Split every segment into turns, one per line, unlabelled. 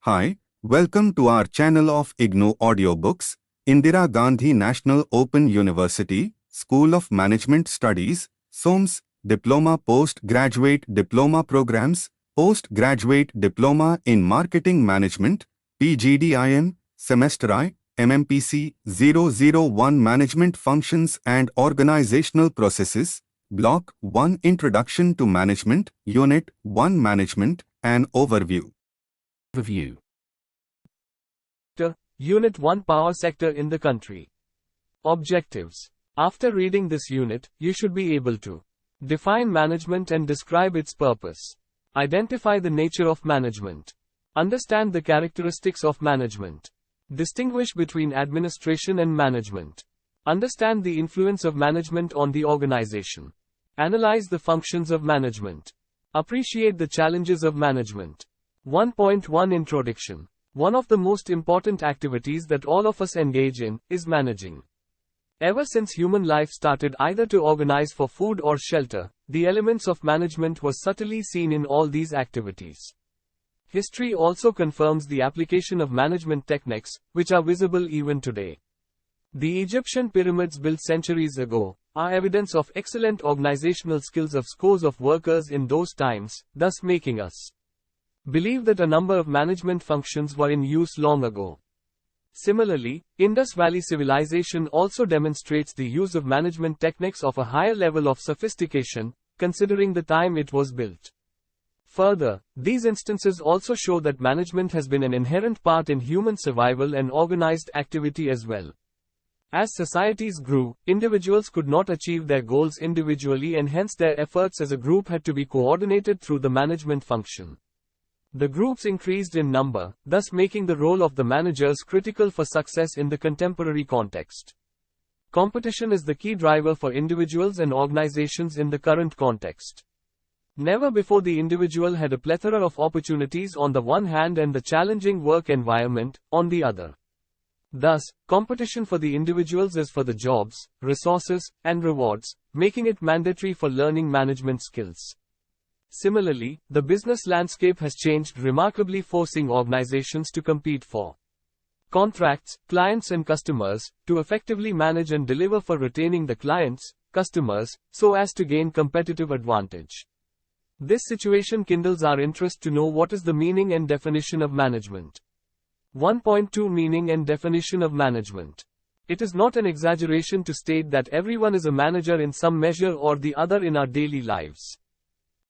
Hi, welcome to our channel of IGNOU audiobooks, Indira Gandhi National Open University, School of Management Studies, SOMS, Diploma Postgraduate Diploma Programs, Postgraduate Diploma in Marketing Management, PGDIMM, Semester I, MMPC001 Management Functions and Organizational Processes, Block-1 Introduction to Management, Unit-1 Management, an Overview.
Unit-1 Power Sector in the country. Objectives. After reading this unit, you should be able to define management and describe its purpose. Identify the nature of management. Understand the characteristics of management. Distinguish between administration and management. Understand the influence of management on the organization. Analyze the functions of management. Appreciate the challenges of management. 1.1 Introduction. One of the most important activities that all of us engage in is managing. Ever since human life started either to organize for food or shelter, the elements of management were subtly seen in all these activities. History also confirms the application of management techniques, which are visible even today. The Egyptian pyramids built centuries ago are evidence of excellent organizational skills of scores of workers in those times, thus making us believe that a number of management functions were in use long ago. Similarly, Indus Valley civilization also demonstrates the use of management techniques of a higher level of sophistication, considering the time it was built. Further, these instances also show that management has been an inherent part in human survival and organized activity as well. As societies grew, individuals could not achieve their goals individually, and hence their efforts as a group had to be coordinated through the management function. The groups increased in number, thus making the role of the managers critical for success in the contemporary context. Competition is the key driver for individuals and organizations in the current context. Never before the individual had a plethora of opportunities on the one hand and the challenging work environment on the other. Thus, competition for the individuals is for the jobs, resources, and rewards, making it mandatory for learning management skills. Similarly, the business landscape has changed remarkably, forcing organizations to compete for contracts, clients and customers, to effectively manage and deliver for retaining the clients, customers, so as to gain competitive advantage. This situation kindles our interest to know what is the meaning and definition of management. 1.2 Meaning and definition of management. It is not an exaggeration to state that everyone is a manager in some measure or the other in our daily lives.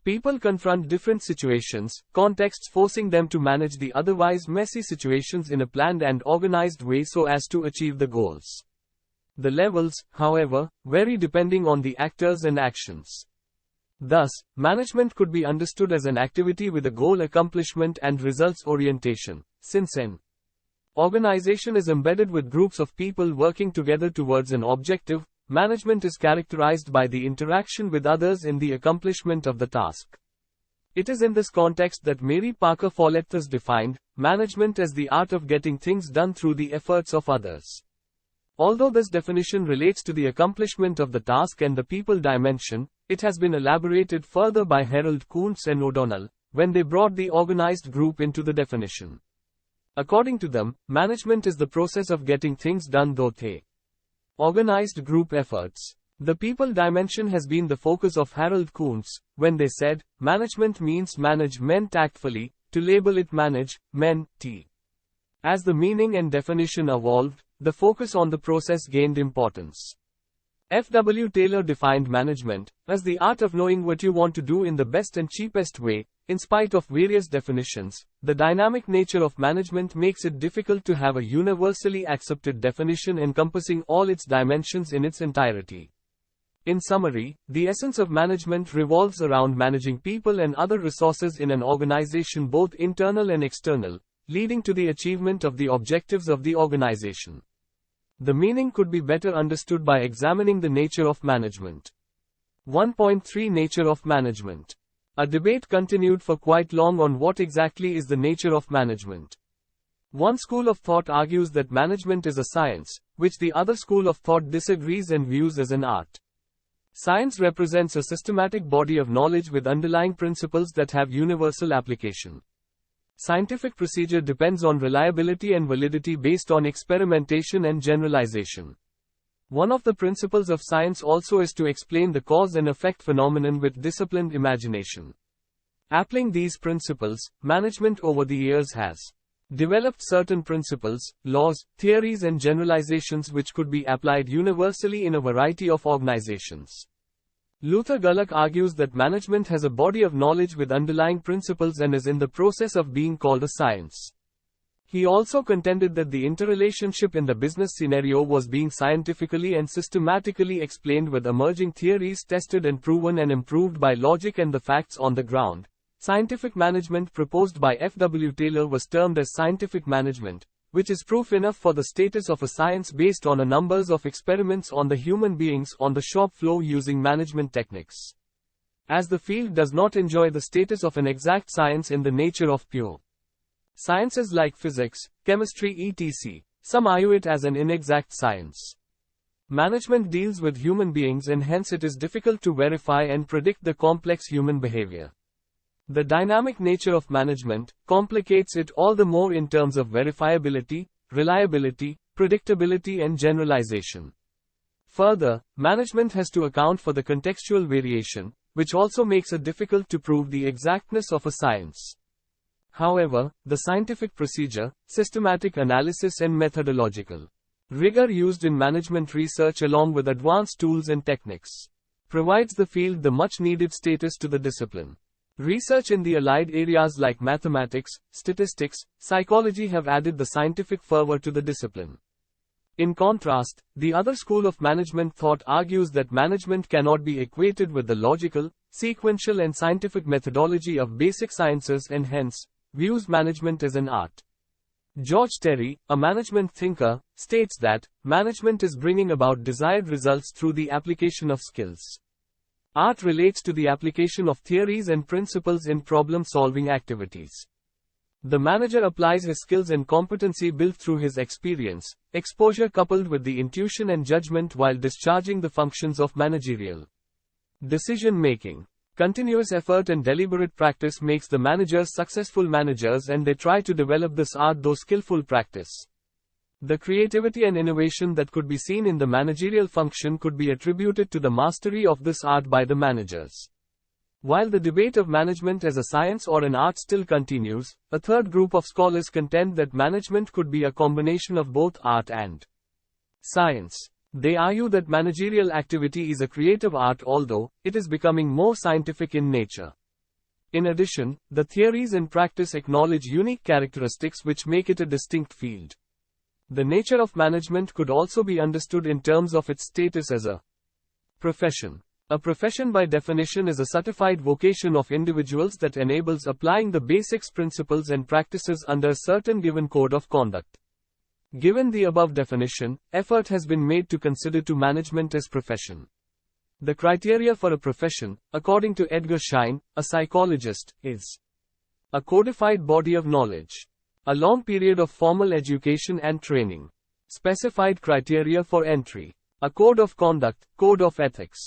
People confront different situations, contexts forcing them to manage the otherwise messy situations in a planned and organized way so as to achieve the goals. The levels, however, vary depending on the actors and actions. Thus, management could be understood as an activity with a goal accomplishment and results orientation, since an organization is embedded with groups of people working together towards an objective. Management is characterized by the interaction with others in the accomplishment of the task. It is in this context that Mary Parker Follett has defined management as the art of getting things done through the efforts of others. Although this definition relates to the accomplishment of the task and the people dimension, it has been elaborated further by Harold Kuntz and O'Donnell, when they brought the organized group into the definition. According to them, management is the process of getting things done through the organized group efforts. The people dimension has been the focus of Harold Kuntz, when they said, management means manage men tactfully, to label it manage men, t. As the meaning and definition evolved, the focus on the process gained importance. F. W. Taylor defined management as the art of knowing what you want to do in the best and cheapest way. In spite of various definitions, the dynamic nature of management makes it difficult to have a universally accepted definition encompassing all its dimensions in its entirety. In summary, the essence of management revolves around managing people and other resources in an organization, both internal and external, leading to the achievement of the objectives of the organization. The meaning could be better understood by examining the nature of management. 1.3 Nature of management. A debate continued for quite long on what exactly is the nature of management. One school of thought argues that management is a science, which the other school of thought disagrees and views as an art. Science represents a systematic body of knowledge with underlying principles that have universal application. Scientific procedure depends on reliability and validity based on experimentation and generalization. One of the principles of science also is to explain the cause and effect phenomenon with disciplined imagination. Applying these principles, management over the years has developed certain principles, laws, theories and generalizations which could be applied universally in a variety of organizations. Luther Gulick argues that management has a body of knowledge with underlying principles and is in the process of being called a science. He also contended that the interrelationship in the business scenario was being scientifically and systematically explained with emerging theories tested and proven and improved by logic and the facts on the ground. Scientific management proposed by F. W. Taylor was termed as scientific management, which is proof enough for the status of a science based on a numbers of experiments on the human beings on the shop floor using management techniques. As the field does not enjoy the status of an exact science in the nature of pure sciences like physics, chemistry etc., some argue it as an inexact science. Management deals with human beings and hence it is difficult to verify and predict the complex human behavior. The dynamic nature of management complicates it all the more in terms of verifiability, reliability, predictability and generalization. Further, management has to account for the contextual variation, which also makes it difficult to prove the exactness of a science. However, the scientific procedure, systematic analysis and methodological rigor used in management research along with advanced tools and techniques provides the field the much needed status to the discipline. Research in the allied areas like mathematics, statistics, psychology have added the scientific fervor to the discipline. In contrast, the other school of management thought argues that management cannot be equated with the logical, sequential and scientific methodology of basic sciences and hence, views management as an art. George Terry, a management thinker, states that, management is bringing about desired results through the application of skills. Art relates to the application of theories and principles in problem-solving activities. The manager applies his skills and competency built through his experience, exposure coupled with the intuition and judgment while discharging the functions of managerial decision-making. Continuous effort and deliberate practice makes the managers successful managers and they try to develop this art through skillful practice. The creativity and innovation that could be seen in the managerial function could be attributed to the mastery of this art by the managers. While the debate of management as a science or an art still continues, a third group of scholars contend that management could be a combination of both art and science. They argue that managerial activity is a creative art although it is becoming more scientific in nature. In addition, the theories and practice acknowledge unique characteristics which make it a distinct field. The nature of management could also be understood in terms of its status as a profession. A profession by definition is a certified vocation of individuals that enables applying the basics principles and practices under a certain given code of conduct. Given the above definition, effort has been made to consider to management as profession. The criteria for a profession, according to Edgar Schein, a psychologist, is a codified body of knowledge, a long period of formal education and training, specified criteria for entry, a code of conduct, code of ethics,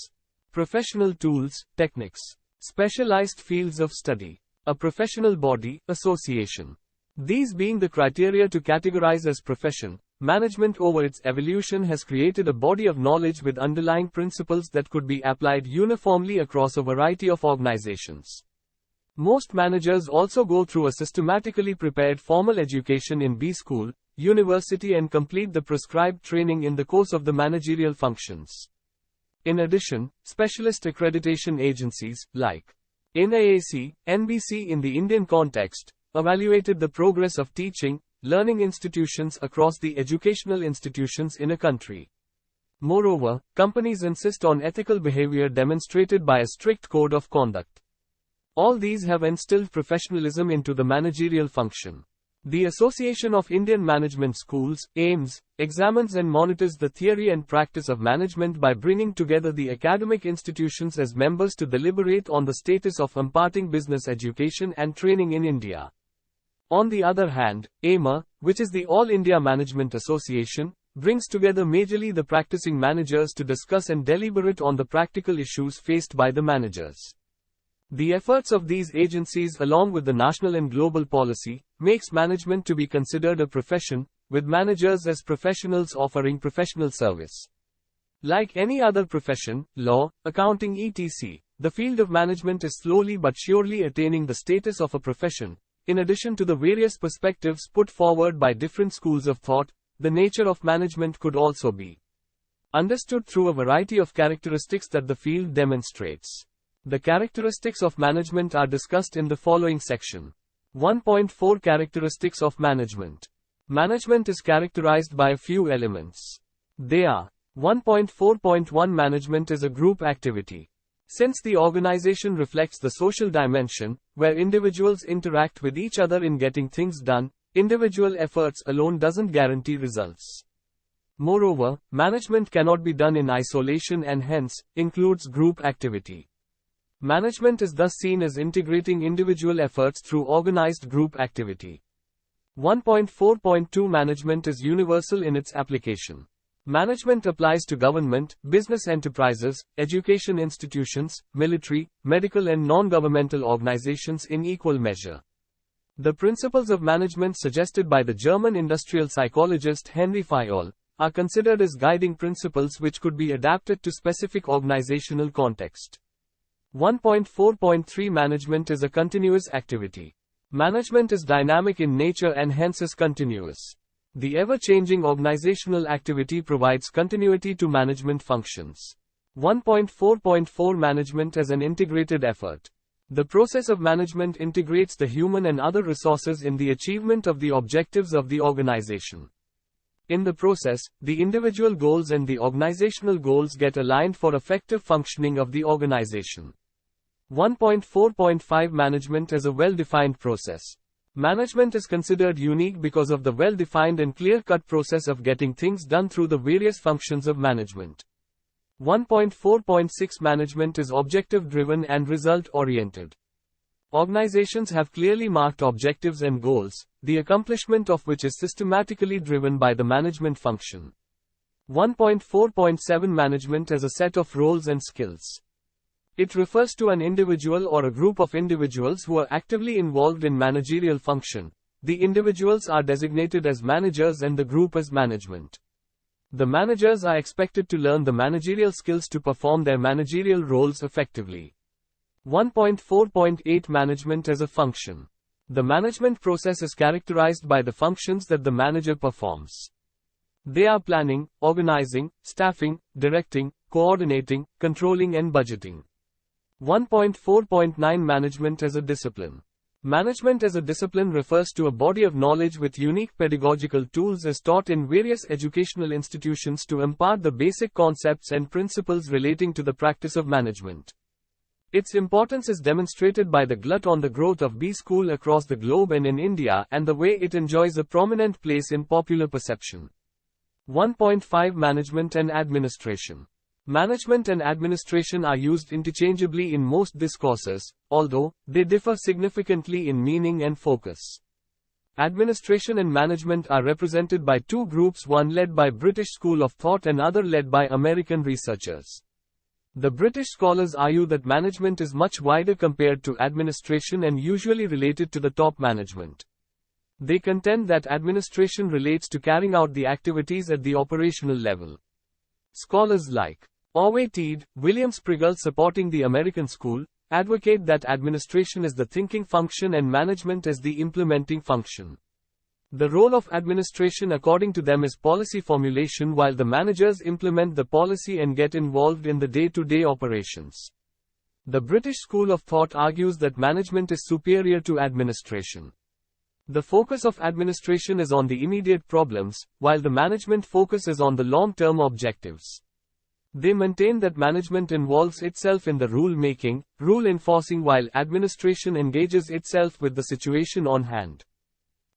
professional tools, techniques, specialized fields of study, a professional body, association. These being the criteria to categorize as profession, management over its evolution has created a body of knowledge with underlying principles that could be applied uniformly across a variety of organizations. Most managers also go through a systematically prepared formal education in B school, university and complete the prescribed training in the course of the managerial functions. In addition, specialist accreditation agencies, like NIAC, NBC in the Indian context, evaluated the progress of teaching, learning institutions across the educational institutions in a country. Moreover, companies insist on ethical behavior demonstrated by a strict code of conduct. All these have instilled professionalism into the managerial function. The Association of Indian Management Schools, AIMS, examines and monitors the theory and practice of management by bringing together the academic institutions as members to deliberate on the status of imparting business education and training in India. On the other hand, AIMA, which is the All India Management Association, brings together majorly the practicing managers to discuss and deliberate on the practical issues faced by the managers. The efforts of these agencies along with the national and global policy makes management to be considered a profession, with managers as professionals offering professional service. Like any other profession, law, accounting etc., the field of management is slowly but surely attaining the status of a profession. In addition to the various perspectives put forward by different schools of thought, the nature of management could also be understood through a variety of characteristics that the field demonstrates. The characteristics of management are discussed in the following section. 1.4 Characteristics of management. Management is characterized by a few elements. They are 1.4.1 Management is a group activity. Since the organization reflects the social dimension, where individuals interact with each other in getting things done, individual efforts alone doesn't guarantee results. Moreover, management cannot be done in isolation and hence, includes group activity. Management is thus seen as integrating individual efforts through organized group activity. 1.4.2 Management is universal in its application. Management applies to government, business enterprises, education institutions, military, medical and non-governmental organizations in equal measure. The principles of management suggested by the German industrial psychologist Henry Fayol are considered as guiding principles which could be adapted to specific organizational context. 1.4.3 Management is a continuous activity. Management is dynamic in nature and hence is continuous. The ever-changing organizational activity provides continuity to management functions. 1.4.4 Management as an integrated effort. The process of management integrates the human and other resources in the achievement of the objectives of the organization. In the process, the individual goals and the organizational goals get aligned for effective functioning of the organization. 1.4.5 Management as a well-defined process. Management is considered unique because of the well-defined and clear-cut process of getting things done through the various functions of management. 1.4.6 Management is objective-driven and result-oriented. Organizations have clearly marked objectives and goals, the accomplishment of which is systematically driven by the management function. 1.4.7 Management as a set of roles and skills. It refers to an individual or a group of individuals who are actively involved in managerial function. The individuals are designated as managers and the group as management. The managers are expected to learn the managerial skills to perform their managerial roles effectively. 1.4.8 Management as a function. The management process is characterized by the functions that the manager performs. They are planning, organizing, staffing, directing, coordinating, controlling and budgeting. 1.4.9 Management as a discipline. Management as a discipline refers to a body of knowledge with unique pedagogical tools as taught in various educational institutions to impart the basic concepts and principles relating to the practice of management. Its importance is demonstrated by the glut on the growth of B school across the globe and in India and the way it enjoys a prominent place in popular perception. 1.5 Management and administration. Management and administration are used interchangeably in most discourses, although they differ significantly in meaning and focus. Administration and management are represented by two groups, one led by British school of thought and other led by American researchers. The British scholars argue that management is much wider compared to administration and usually related to the top management. They contend that administration relates to carrying out the activities at the operational level. Scholars like Orway Teed, William Spriggle supporting the American school, advocate that administration is the thinking function and management as the implementing function. The role of administration according to them is policy formulation while the managers implement the policy and get involved in the day-to-day operations. The British school of thought argues that management is superior to administration. The focus of administration is on the immediate problems, while the management focus is on the long-term objectives. They maintain that management involves itself in the rule-making, rule-enforcing while administration engages itself with the situation on hand.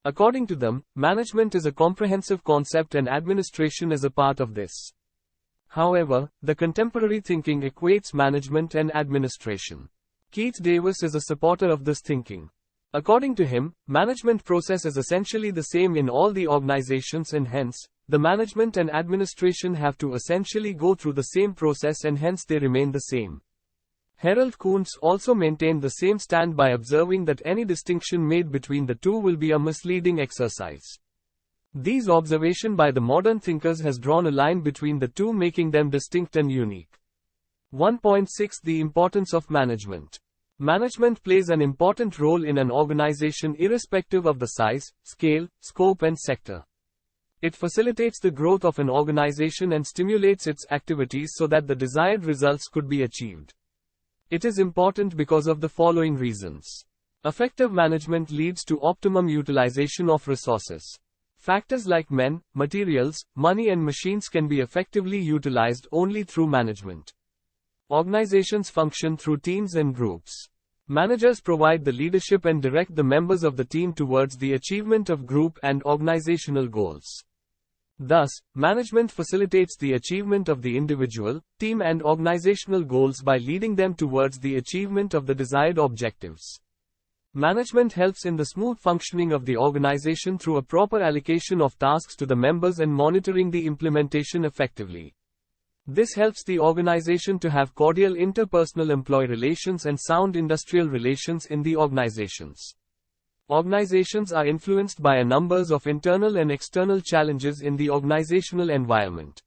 According to them, management is a comprehensive concept and administration is a part of this. However, the contemporary thinking equates management and administration. Keith Davis is a supporter of this thinking. According to him, management process is essentially the same in all the organizations and hence, the management and administration have to essentially go through the same process and hence they remain the same. Harold Kuntz also maintained the same stand by observing that any distinction made between the two will be a misleading exercise. These observations by the modern thinkers has drawn a line between the two, making them distinct and unique. 1.6 The importance of management. Management plays an important role in an organization irrespective of the size, scale, scope and sector. It facilitates the growth of an organization and stimulates its activities so that the desired results could be achieved. It is important because of the following reasons. Effective management leads to optimum utilization of resources. Factors like men, materials, money and machines can be effectively utilized only through management. Organizations function through teams and groups. Managers provide the leadership and direct the members of the team towards the achievement of group and organizational goals. Thus, management facilitates the achievement of the individual, team and organizational goals by leading them towards the achievement of the desired objectives. Management helps in the smooth functioning of the organization through a proper allocation of tasks to the members and monitoring the implementation effectively. This helps the organization to have cordial interpersonal employee relations and sound industrial relations in the organizations. Organizations are influenced by a number of internal and external challenges in the organizational environment.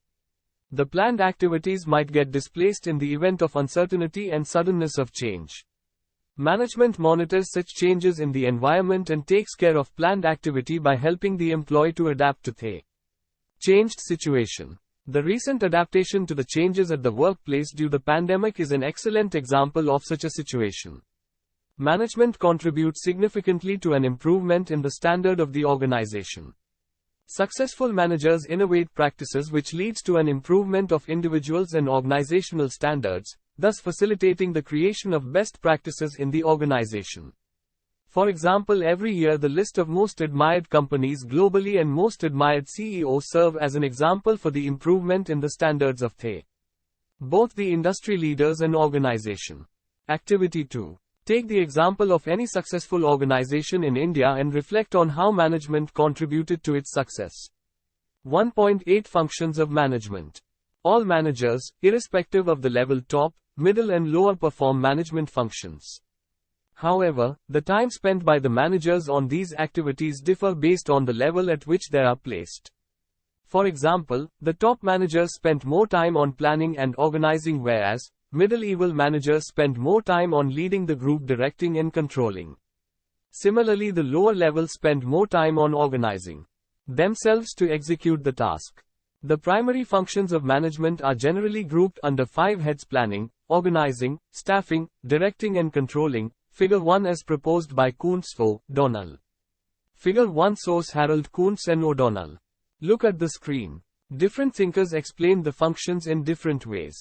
The planned activities might get displaced in the event of uncertainty and suddenness of change. Management monitors such changes in the environment and takes care of planned activity by helping the employee to adapt to the changed situation. The recent adaptation to the changes at the workplace due to the pandemic is an excellent example of such a situation. Management contributes significantly to an improvement in the standard of the organization. Successful managers innovate practices which leads to an improvement of individuals and organizational standards, thus facilitating the creation of best practices in the organization. For example, every year the list of most admired companies globally and most admired CEOs serve as an example for the improvement in the standards of both the industry leaders and organization. Activity 2. Take the example of any successful organization in India and reflect on how management contributed to its success. 1.8 Functions of management. All managers, irrespective of the level top, middle and lower, perform management functions. However, the time spent by the managers on these activities differ based on the level at which they are placed. For example, the top managers spend more time on planning and organizing, whereas middle-level managers spend more time on leading the group, directing and controlling. Similarly, the lower levels spend more time on organizing themselves to execute the task. The primary functions of management are generally grouped under 5 heads: planning, organizing, staffing, directing and controlling. Figure 1 as proposed by Kuntz O'Donnell. Figure 1 source Harold Kuntz and O'Donnell. Look at the screen. Different thinkers explained the functions in different ways.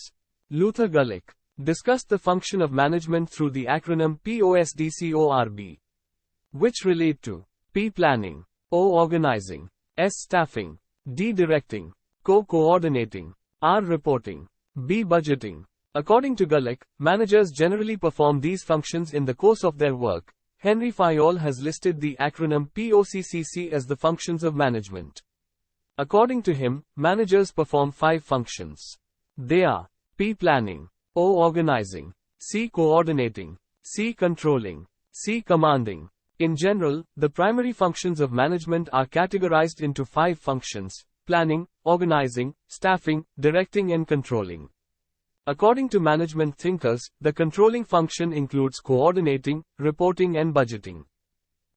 Luther Gulick discussed the function of management through the acronym POSDCORB, which relate to P. Planning, O. Organizing, S. Staffing, D. Directing, Co-coordinating, R. Reporting, B. Budgeting. According to Gulick, managers generally perform these functions in the course of their work. Henry Fayol has listed the acronym POCCC as the functions of management. According to him, managers perform 5 functions. They are P. Planning, O. Organizing, C. Coordinating, C. Controlling, C. Commanding. In general, the primary functions of management are categorized into 5 functions: planning, organizing, staffing, directing and controlling. According to management thinkers, the controlling function includes coordinating, reporting and budgeting.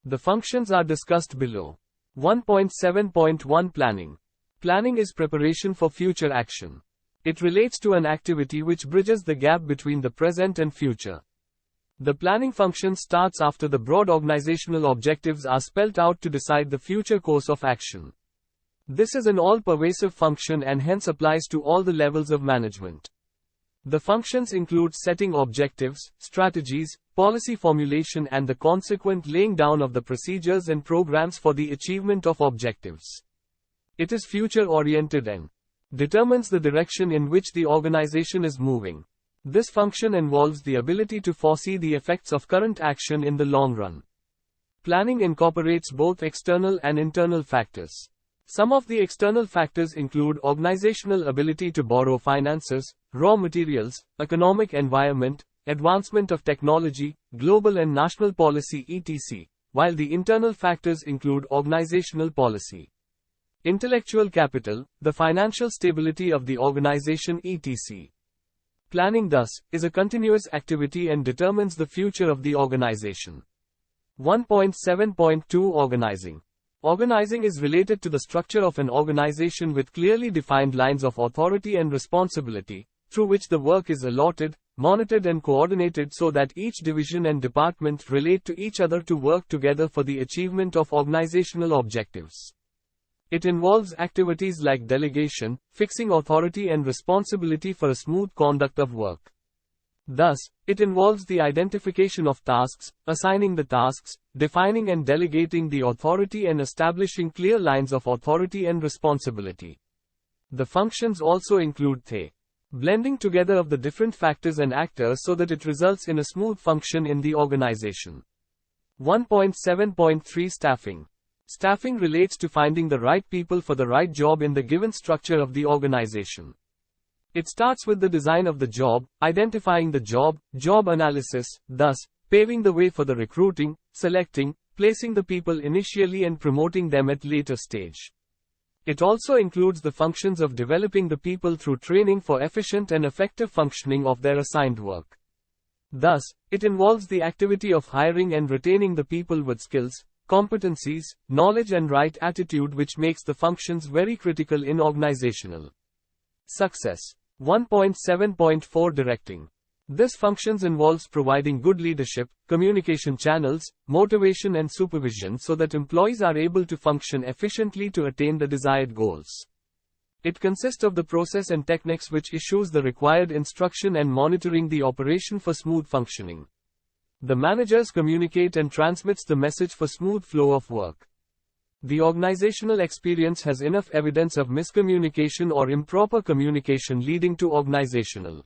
The functions are discussed below. 1.7.1 Planning. Planning is preparation for future action. It relates to an activity which bridges the gap between the present and future. The planning function starts after the broad organizational objectives are spelled out to decide the future course of action. This is an all-pervasive function and hence applies to all the levels of management. The functions include setting objectives, strategies, policy formulation and the consequent laying down of the procedures and programs for the achievement of objectives. It is future-oriented and determines the direction in which the organization is moving. This function involves the ability to foresee the effects of current action in the long run. Planning incorporates both external and internal factors. Some of the external factors include organizational ability to borrow finances, raw materials, economic environment, advancement of technology, global and national policy etc., while the internal factors include organizational policy, intellectual capital, the financial stability of the organization etc. Planning thus, is a continuous activity and determines the future of the organization. 1.7.2 Organizing. Organizing is related to the structure of an organization with clearly defined lines of authority and responsibility, through which the work is allotted, monitored and coordinated so that each division and department relate to each other to work together for the achievement of organizational objectives. It involves activities like delegation, fixing authority and responsibility for a smooth conduct of work. Thus, it involves the identification of tasks, assigning the tasks, defining and delegating the authority and establishing clear lines of authority and responsibility. The functions also include the blending together of the different factors and actors so that it results in a smooth function in the organization. 1.7.3 Staffing. Staffing relates to finding the right people for the right job in the given structure of the organization. It starts with the design of the job, identifying the job analysis, thus, paving the way for the recruiting, selecting, placing the people initially and promoting them at later stage. It also includes the functions of developing the people through training for efficient and effective functioning of their assigned work. Thus, it involves the activity of hiring and retaining the people with skills, competencies, knowledge and right attitude which makes the functions very critical in organizational success. 1.7.4 Directing. This functions involves providing good leadership, communication channels, motivation and supervision so that employees are able to function efficiently to attain the desired goals. It consists of the process and techniques which issues the required instruction and monitoring the operation for smooth functioning. The managers communicate and transmits the message for smooth flow of work. The organizational experience has enough evidence of miscommunication or improper communication leading to organizational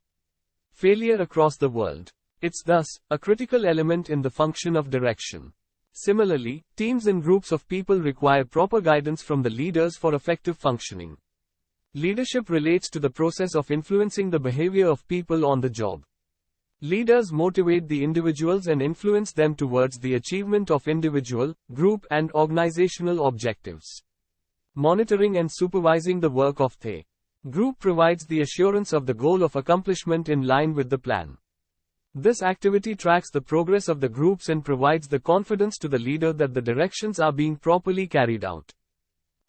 failure across the world. It's thus a critical element in the function of direction. Similarly, teams and groups of people require proper guidance from the leaders for effective functioning. Leadership relates to the process of influencing the behavior of people on the job. Leaders motivate the individuals and influence them towards the achievement of individual, group and organizational objectives. Monitoring and supervising the work of the group provides the assurance of the goal of accomplishment in line with the plan. This activity tracks the progress of the groups and provides the confidence to the leader that the directions are being properly carried out.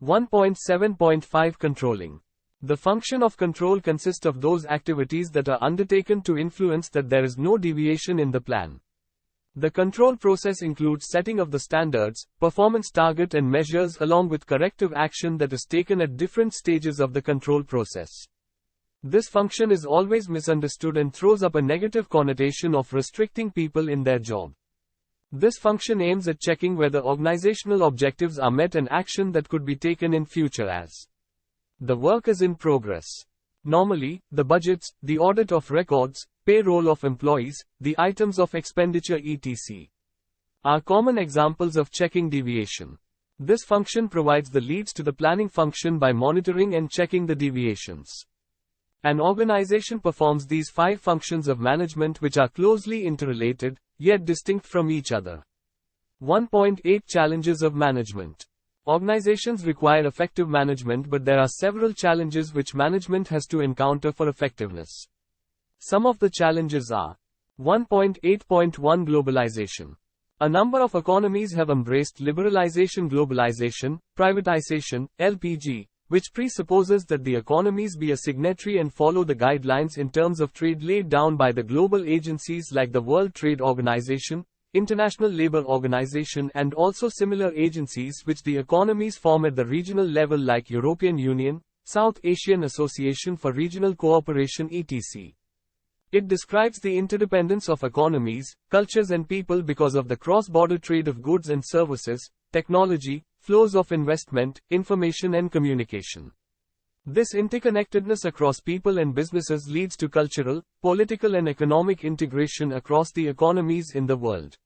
1.7.5 Controlling. The function of control consists of those activities that are undertaken to influence that there is no deviation in the plan. The control process includes setting of the standards, performance target and measures along with corrective action that is taken at different stages of the control process. This function is always misunderstood and throws up a negative connotation of restricting people in their job. This function aims at checking whether organizational objectives are met and action that could be taken in future as the work is in progress. Normally, the budgets, the audit of records, payroll of employees, the items of expenditure etc. are common examples of checking deviation. This function provides the leads to the planning function by monitoring and checking the deviations. An organization performs these 5 functions of management which are closely interrelated, yet distinct from each other. 1.8 Challenges of management. Organizations require effective management, but there are several challenges which management has to encounter for effectiveness. Some of the challenges are 1.8.1 Globalization. A number of economies have embraced liberalization, globalization, privatization, LPG, which presupposes that the economies be a signatory and follow the guidelines in terms of trade laid down by the global agencies like the World Trade Organization, International Labour Organization and also similar agencies which the economies form at the regional level like European Union, South Asian Association for Regional Cooperation etc. It describes the interdependence of economies, cultures and people because of the cross-border trade of goods and services, technology, flows of investment, information and communication. This interconnectedness across people and businesses leads to cultural, political and economic integration across the economies in the world.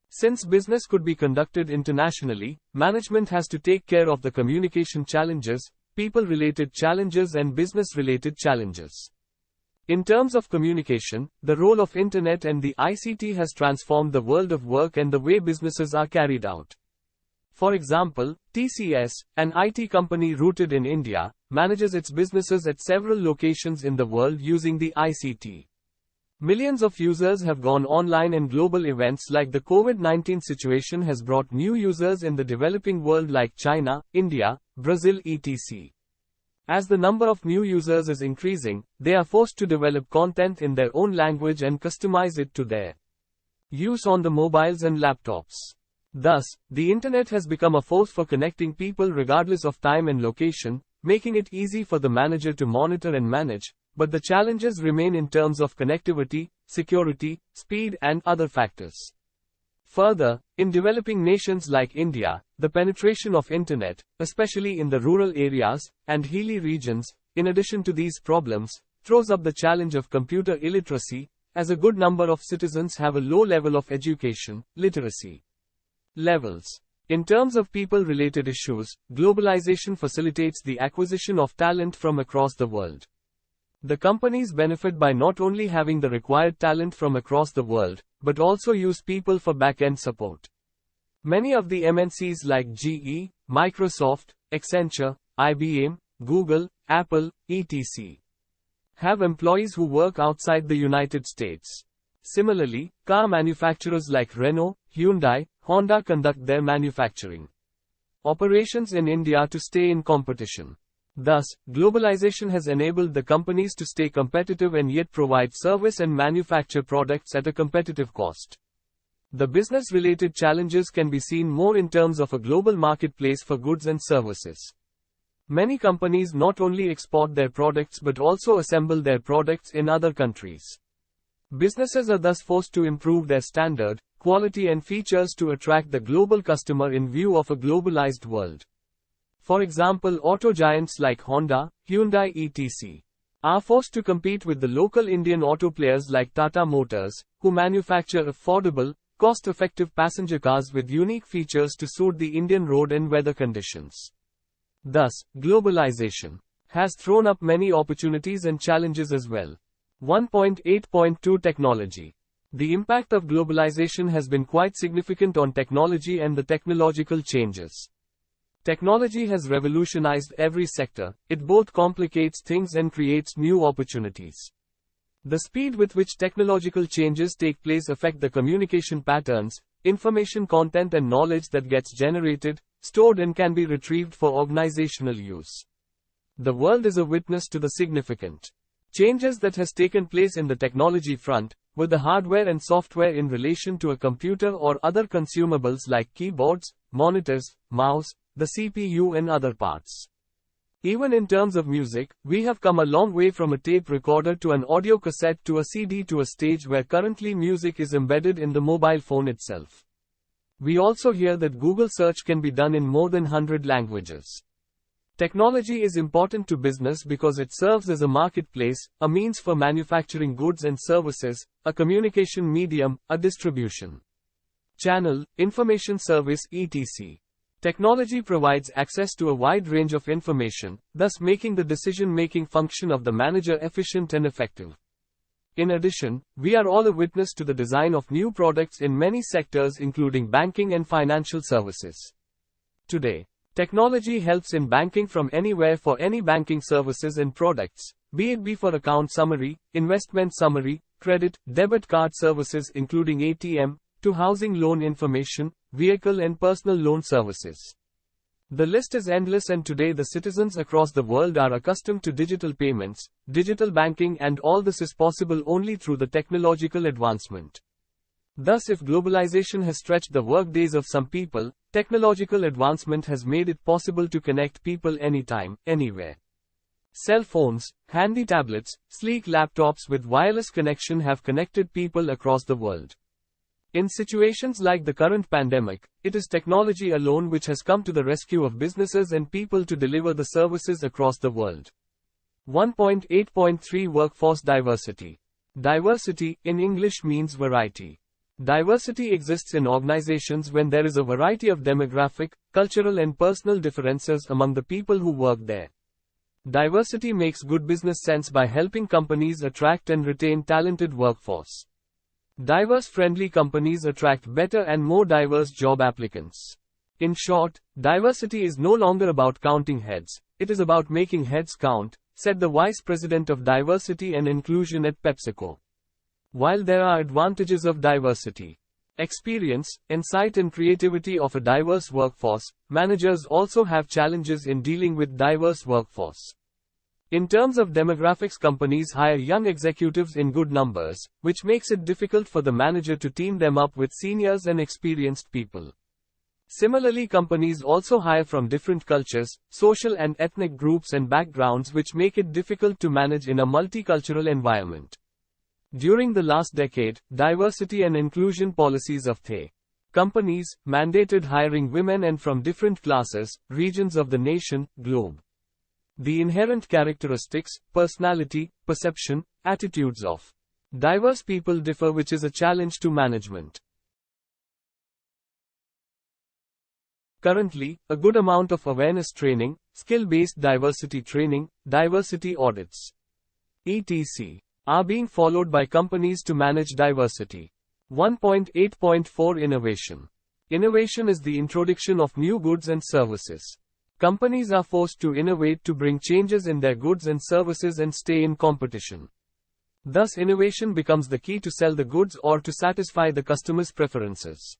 Since business could be conducted internationally, management has to take care of the communication challenges, people-related challenges and business-related challenges. In terms of communication, the role of Internet and the ICT has transformed the world of work and the way businesses are carried out. For example, TCS, an IT company rooted in India, manages its businesses at several locations in the world using the ICT. Millions of users have gone online, and global events like the COVID-19 situation has brought new users in the developing world like China, India, Brazil etc. As the number of new users is increasing, they are forced to develop content in their own language and customize it to their use on the mobiles and laptops. Thus, the Internet has become a force for connecting people regardless of time and location, making it easy for the manager to monitor and manage, but the challenges remain in terms of connectivity, security, speed and other factors. Further, in developing nations like India, the penetration of Internet, especially in the rural areas and hilly regions, in addition to these problems, throws up the challenge of computer illiteracy, as a good number of citizens have a low level of education, literacy levels. In terms of people-related issues, globalization facilitates the acquisition of talent from across the world. The companies benefit by not only having the required talent from across the world, but also use people for back-end support. Many of the MNCs like GE, Microsoft, Accenture, IBM, Google, Apple, etc. have employees who work outside the United States. Similarly, car manufacturers like Renault, Hyundai, Honda conduct their manufacturing operations in India to stay in competition. Thus, globalization has enabled the companies to stay competitive and yet provide service and manufacture products at a competitive cost. The business-related challenges can be seen more in terms of a global marketplace for goods and services. Many companies not only export their products but also assemble their products in other countries. Businesses are thus forced to improve their standard, quality and features to attract the global customer in view of a globalized world. For example, auto giants like Honda, Hyundai etc. are forced to compete with the local Indian auto players like Tata Motors, who manufacture affordable, cost-effective passenger cars with unique features to suit the Indian road and weather conditions. Thus, globalization has thrown up many opportunities and challenges as well. 1.8.2 Technology. The impact of globalization has been quite significant on technology and the technological changes. Technology has revolutionized every sector. It both complicates things and creates new opportunities. The speed with which technological changes take place affect the communication patterns, information content and knowledge that gets generated, stored and can be retrieved for organizational use. The world is a witness to the significant changes that has taken place in the technology front, with the hardware and software in relation to a computer or other consumables like keyboards, monitors, mouse, the CPU and other parts. Even in terms of music, we have come a long way from a tape recorder to an audio cassette to a CD to a stage where currently music is embedded in the mobile phone itself. We also hear that Google search can be done in more than 100 languages. Technology is important to business because it serves as a marketplace, a means for manufacturing goods and services, a communication medium, a distribution channel, information service etc. Technology provides access to a wide range of information, thus making the decision-making function of the manager efficient and effective. In addition, we are all a witness to the design of new products in many sectors including banking and financial services. Today, technology helps in banking from anywhere for any banking services and products, be it for account summary, investment summary, credit, debit card services including ATM, to housing loan information, vehicle and personal loan services. The list is endless, and today the citizens across the world are accustomed to digital payments, digital banking, and all this is possible only through the technological advancement. Thus, if globalization has stretched the workdays of some people, technological advancement has made it possible to connect people anytime, anywhere. Cell phones, handy tablets, sleek laptops with wireless connection have connected people across the world. In situations like the current pandemic, it is technology alone which has come to the rescue of businesses and people to deliver the services across the world. 1.8.3 Workforce Diversity. Diversity, in English, means variety. Diversity exists in organizations when there is a variety of demographic, cultural and personal differences among the people who work there. Diversity makes good business sense by helping companies attract and retain talented workforce. Diverse-friendly companies attract better and more diverse job applicants. In short, diversity is no longer about counting heads, it is about making heads count, said the Vice President of Diversity and Inclusion at PepsiCo. While there are advantages of diversity, experience, insight and creativity of a diverse workforce, managers also have challenges in dealing with diverse workforce. In terms of demographics, companies hire young executives in good numbers, which makes it difficult for the manager to team them up with seniors and experienced people. Similarly, companies also hire from different cultures, social and ethnic groups and backgrounds, which make it difficult to manage in a multicultural environment. During the last decade, diversity and inclusion policies of the companies mandated hiring women and from different classes, regions of the nation, globe. The inherent characteristics, personality, perception, attitudes of diverse people differ, which is a challenge to management. Currently, a good amount of awareness training, skill-based diversity training, diversity audits, etc. are being followed by companies to manage diversity. 1.8.4 Innovation. Innovation is the introduction of new goods and services. Companies are forced to innovate to bring changes in their goods and services and stay in competition. Thus, innovation becomes the key to sell the goods or to satisfy the customer's preferences.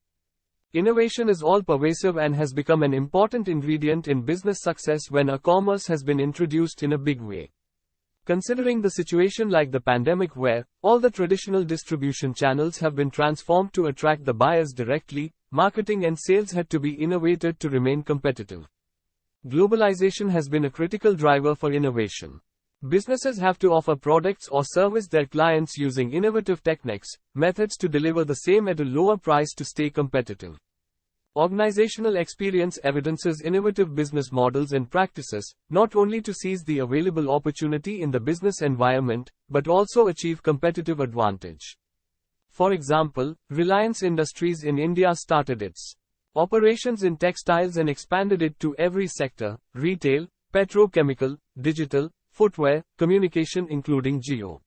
Innovation is all-pervasive and has become an important ingredient in business success when e-commerce has been introduced in a big way. Considering the situation like the pandemic where all the traditional distribution channels have been transformed to attract the buyers directly, marketing and sales had to be innovated to remain competitive. Globalization has been a critical driver for innovation. Businesses have to offer products or service their clients using innovative techniques, methods to deliver the same at a lower price to stay competitive. Organizational experience evidences innovative business models and practices, not only to seize the available opportunity in the business environment, but also achieve competitive advantage. For example, Reliance Industries in India started its operations in textiles and expanded it to every sector: retail, petrochemical, digital, footwear, communication, including geo.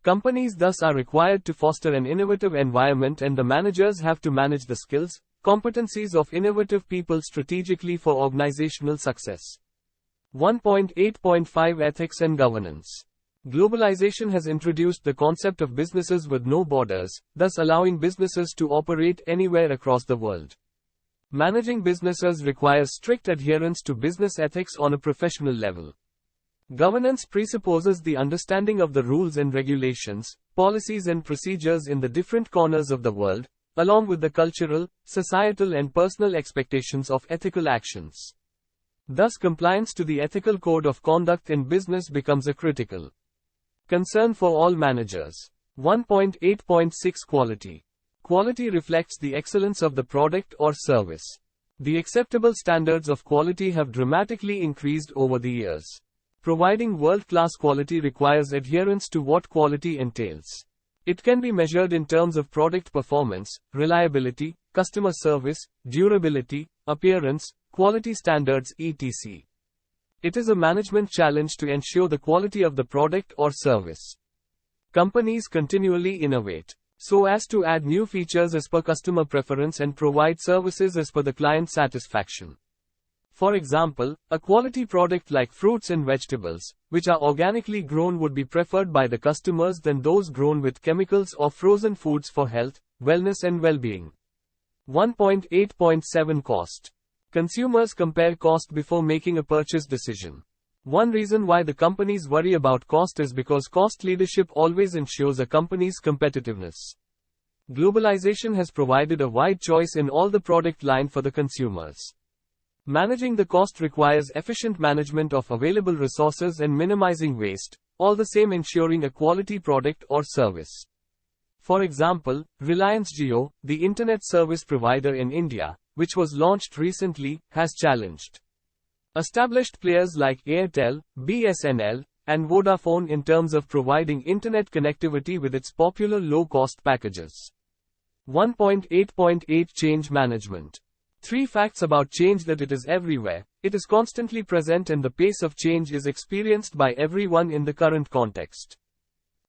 Companies thus are required to foster an innovative environment, and the managers have to manage the skills, competencies of innovative people strategically for organizational success. 1.8.5 Ethics and Governance. Globalization has introduced the concept of businesses with no borders, thus allowing businesses to operate anywhere across the world. Managing businesses requires strict adherence to business ethics on a professional level. Governance presupposes the understanding of the rules and regulations, policies and procedures in the different corners of the world, along with the cultural, societal and personal expectations of ethical actions. Thus, compliance to the ethical code of conduct in business becomes a critical concern for all managers. 1.8.6 Quality. Quality reflects the excellence of the product or service. The acceptable standards of quality have dramatically increased over the years. Providing world-class quality requires adherence to what quality entails. It can be measured in terms of product performance, reliability, customer service, durability, appearance, quality standards, etc. It is a management challenge to ensure the quality of the product or service. Companies continually innovate so as to add new features as per customer preference and provide services as per the client satisfaction. For example, a quality product like fruits and vegetables, which are organically grown, would be preferred by the customers than those grown with chemicals or frozen foods for health, wellness and well-being. 1.8.7 Cost. Consumers compare cost before making a purchase decision. One reason why the companies worry about cost is because cost leadership always ensures a company's competitiveness. Globalization has provided a wide choice in all the product line for the consumers. Managing the cost requires efficient management of available resources and minimizing waste, all the same ensuring a quality product or service. For example, Reliance Jio, the internet service provider in India, which was launched recently, has challenged established players like Airtel, BSNL, and Vodafone in terms of providing internet connectivity with its popular low-cost packages. 1.8.8 Change Management. 3 facts about change: that it is everywhere, it is constantly present, and the pace of change is experienced by everyone in the current context.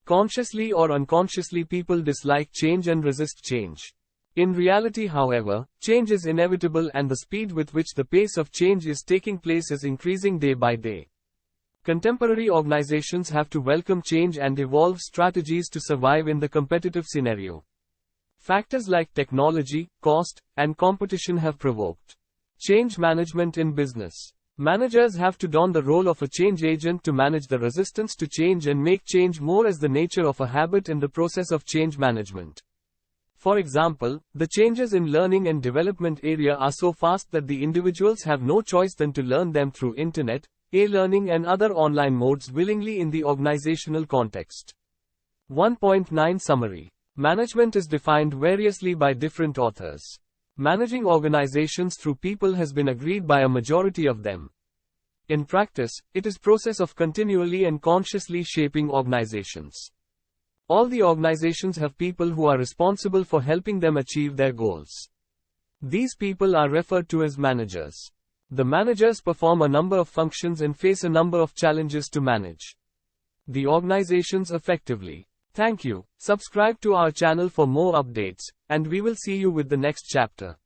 Consciously or unconsciously, people dislike change and resist change. In reality, however, change is inevitable, and the speed with which the pace of change is taking place is increasing day by day. Contemporary organizations have to welcome change and evolve strategies to survive in the competitive scenario. Factors like technology, cost, and competition have provoked change management in business. Managers have to don the role of a change agent to manage the resistance to change and make change more as the nature of a habit in the process of change management. For example, the changes in learning and development area are so fast that the individuals have no choice than to learn them through internet, e-learning and other online modes willingly in the organizational context. 1.9 Summary. Management is defined variously by different authors. Managing organizations through people has been agreed by a majority of them. In practice, it is a process of continually and consciously shaping organizations. All the organizations have people who are responsible for helping them achieve their goals. These people are referred to as managers. The managers perform a number of functions and face a number of challenges to manage the organizations effectively. Thank you. Subscribe to our channel for more updates, and we will see you with the next chapter.